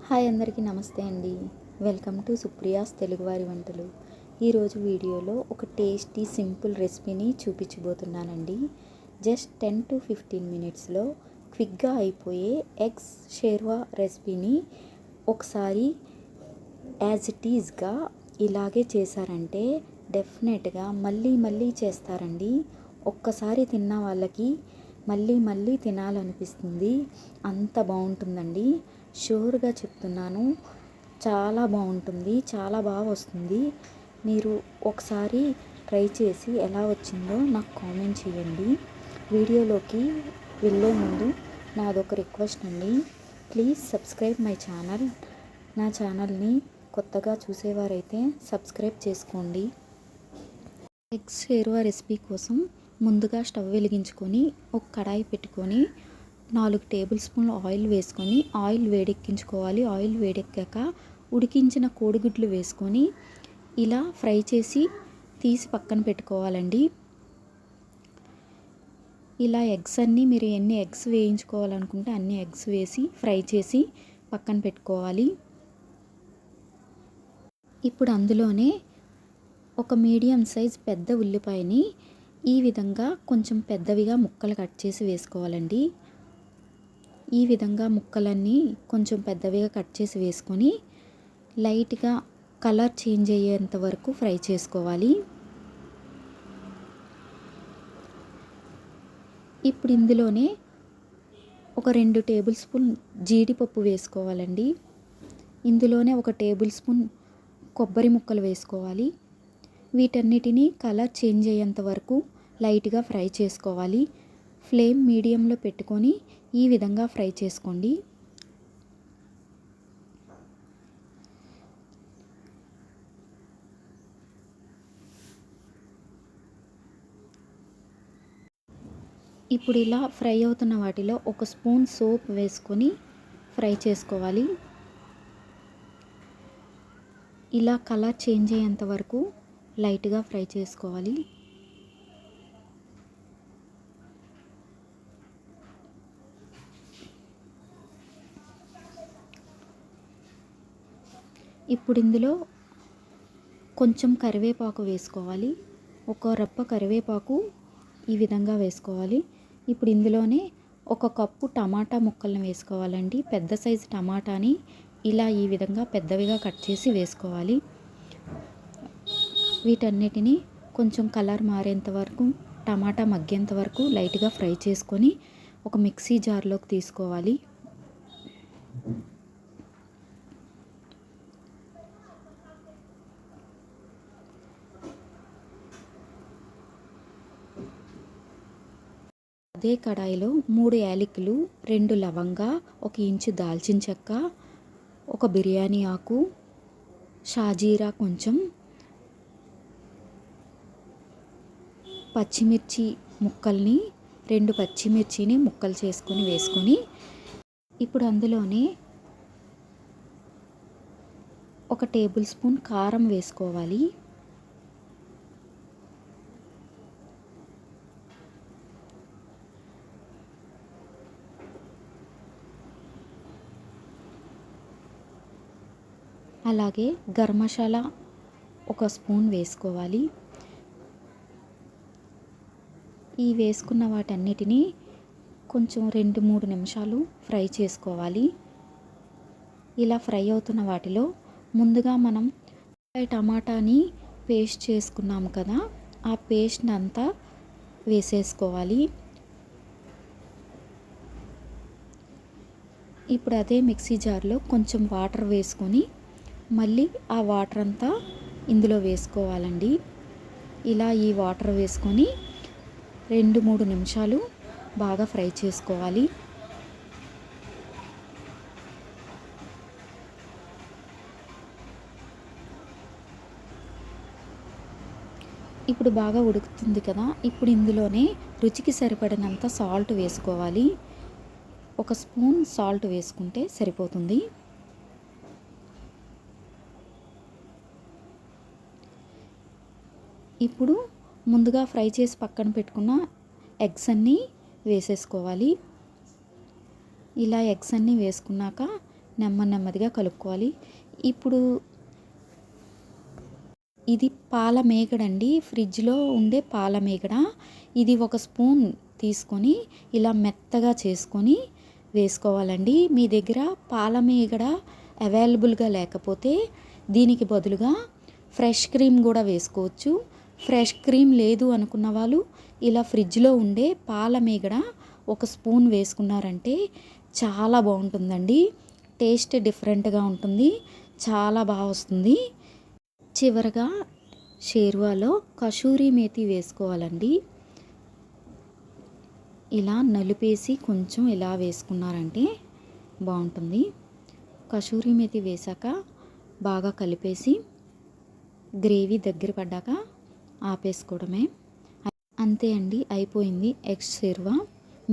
Hi అందరికీ నమస్తే అండి. వెల్కమ్ టు సుప్రియాస్ తెలుగువారి వంటలు. ఈరోజు వీడియోలో ఒక టేస్టీ సింపుల్ రెసిపీని చూపించబోతున్నానండి. జస్ట్ 10 to 15 మినిట్స్లో క్విక్గా అయిపోయే ఎగ్స్ షేర్వా రెసిపీని ఒకసారి యాజ్ ఇట్ ఈజ్గా ఇలాగే చేశారంటే డెఫినెట్గా మళ్ళీ చేస్తారండి. ఒక్కసారి తిన్న వాళ్ళకి మళ్ళీ తినాలనిపిస్తుంది. అంత బాగుంటుందండి. షూర్గా చెప్తున్నాను, చాలా బాగుంటుంది, చాలా బాగా వస్తుంది. మీరు ఒకసారి ట్రై చేసి ఎలా వచ్చిందో నాకు కామెంట్ చేయండి. వీడియోలోకి వెళ్ళే ముందు నాదొక రిక్వెస్ట్ అండి, ప్లీజ్ సబ్స్క్రైబ్ మై ఛానల్. నా ఛానల్ని కొత్తగా చూసేవారైతే సబ్స్క్రైబ్ చేసుకోండి. ఎగ్స్ షేర్వా రెసిపీ కోసం ముందుగా స్టవ్ వెలిగించుకొని ఒక కడాయి పెట్టుకొని 4 టేబుల్ స్పూన్ల ఆయిల్ వేసుకొని ఆయిల్ వేడెక్కించుకోవాలి. ఆయిల్ వేడెక్కాక ఉడికించిన కోడిగుడ్లు వేసుకొని ఇలా ఫ్రై చేసి తీసి పక్కన పెట్టుకోవాలండి. ఇలా ఎగ్స్ అన్నీ మీరు ఎన్ని ఎగ్స్ వేయించుకోవాలనుకుంటే అన్ని ఎగ్స్ వేసి ఫ్రై చేసి పక్కన పెట్టుకోవాలి. ఇప్పుడు అందులోనే ఒక మీడియం సైజ్ పెద్ద ఉల్లిపాయని ఈ విధంగా కొంచెం పెద్దవిగా ముక్కలు కట్ చేసి వేసుకోవాలండి. ఈ విధంగా ముక్కలన్నీ కొంచెం పెద్దవిగా కట్ చేసి వేసుకొని లైట్గా కలర్ చేంజ్ అయ్యేంత వరకు ఫ్రై చేసుకోవాలి. ఇప్పుడు ఇందులోనే ఒక 2 టేబుల్ స్పూన్ జీడిపప్పు వేసుకోవాలండి. ఇందులోనే ఒక టేబుల్ స్పూన్ కొబ్బరి ముక్కలు వేసుకోవాలి. వీటన్నిటినీ కలర్ చేంజ్ అయ్యేంత వరకు లైట్గా ఫ్రై చేసుకోవాలి. ఫ్లేమ్ మీడియంలో పెట్టుకొని ఈ విధంగా ఫ్రై చేసుకోండి. ఇప్పుడు ఇలా ఫ్రై అవుతున్న వాటిలో ఒక స్పూన్ సోప్ వేసుకొని ఫ్రై చేసుకోవాలి. ఇలా కలర్ చేంజ్ అయ్యేంత వరకు లైట్గా ఫ్రై చేసుకోవాలి. ఇప్పుడు ఇందులో కొంచెం కరివేపాకు వేసుకోవాలి. ఒక రప్ప కరివేపాకు ఈ విధంగా వేసుకోవాలి. ఇప్పుడు ఇందులోనే ఒక కప్పు టమాటా ముక్కలను వేసుకోవాలండి. పెద్ద సైజు టమాటాని ఇలా ఈ విధంగా పెద్దవిగా కట్ చేసి వేసుకోవాలి. వీటన్నిటిని కొంచెం కలర్ మారేంత వరకు, టమాటా మగ్గేంత వరకు లైట్గా ఫ్రై చేసుకొని ఒక మిక్సీ జార్లోకి తీసుకోవాలి. అదే కడాయిలో 3 యాలకులు, 2 లవంగా, 1 ఇంచు దాల్చిన చెక్క, ఒక బిర్యానీ ఆకు, షాజీరా కొంచెం, పచ్చిమిర్చి ముక్కల్ని 2 పచ్చిమిర్చిని ముక్కలు చేసుకొని వేసుకొని ఇప్పుడు అందులోనే ఒక టేబుల్ స్పూన్ కారం వేసుకోవాలి. అలాగే గరం మసాలా ఒక స్పూన్ వేసుకోవాలి. ఈ వేసుకున్న వాటన్నిటినీ కొంచెం 2-3 నిమిషాలు ఫ్రై చేసుకోవాలి. ఇలా ఫ్రై అవుతున్న వాటిలో ముందుగా మనం టమాటాని పేస్ట్ చేసుకున్నాము కదా, ఆ పేస్ట్ని అంతా వేసేసుకోవాలి. ఇప్పుడు అదే మిక్సీ జార్లో కొంచెం వాటర్ వేసుకొని మళ్ళీ ఆ వాటర్ అంతా ఇందులో వేసుకోవాలండి. ఇలా ఈ వాటర్ వేసుకొని 2-3 నిమిషాలు బాగా ఫ్రై చేసుకోవాలి. ఇప్పుడు బాగా ఉడుకుతుంది కదా, ఇప్పుడు ఇందులోనే రుచికి సరిపడినంత సాల్ట్ వేసుకోవాలి. ఒక స్పూన్ సాల్ట్ వేసుకుంటే సరిపోతుంది. ఇప్పుడు ముందుగా ఫ్రై చేసి పక్కన పెట్టుకున్న ఎగ్స్ అన్నీ వేసేసుకోవాలి. ఇలా ఎగ్స్ అన్నీ వేసుకున్నాక నెమ్మదిగా కలుపుకోవాలి. ఇప్పుడు ఇది పాల మేగడ అండి, ఫ్రిడ్జ్లో ఉండే పాల మేగడ. ఇది ఒక స్పూన్ తీసుకొని ఇలా మెత్తగా చేసుకొని వేసుకోవాలండి. మీ దగ్గర పాల మేగడ అవైలబుల్గా లేకపోతే దీనికి బదులుగా ఫ్రెష్ క్రీమ్ కూడా వేసుకోవచ్చు. ఫ్రెష్ క్రీమ్ లేదు అనుకున్న వాళ్ళు ఇలా ఫ్రిడ్జ్లో ఉండే పాల మేగడ ఒక స్పూన్ వేసుకున్నారంటే చాలా బాగుంటుందండి. టేస్ట్ డిఫరెంట్గా ఉంటుంది, చాలా బాగా వస్తుంది. చివరగా షేర్వాలో కసూరి మేతి వేసుకోవాలండి. ఇలా నలిపేసి కొంచెం ఇలా వేసుకున్నారంటే బాగుంటుంది. కసూరి మేతి వేసాక బాగా కలిపేసి గ్రేవీ దగ్గర పడ్డాక ఆపేసుకోవడమే. అంతే అండి, అయిపోయింది ఎగ్ షేర్వా.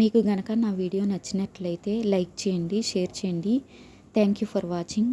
మీకు గనక నా వీడియో నచ్చినట్లయితే లైక్ చేయండి, షేర్ చేయండి. Thank you for watching.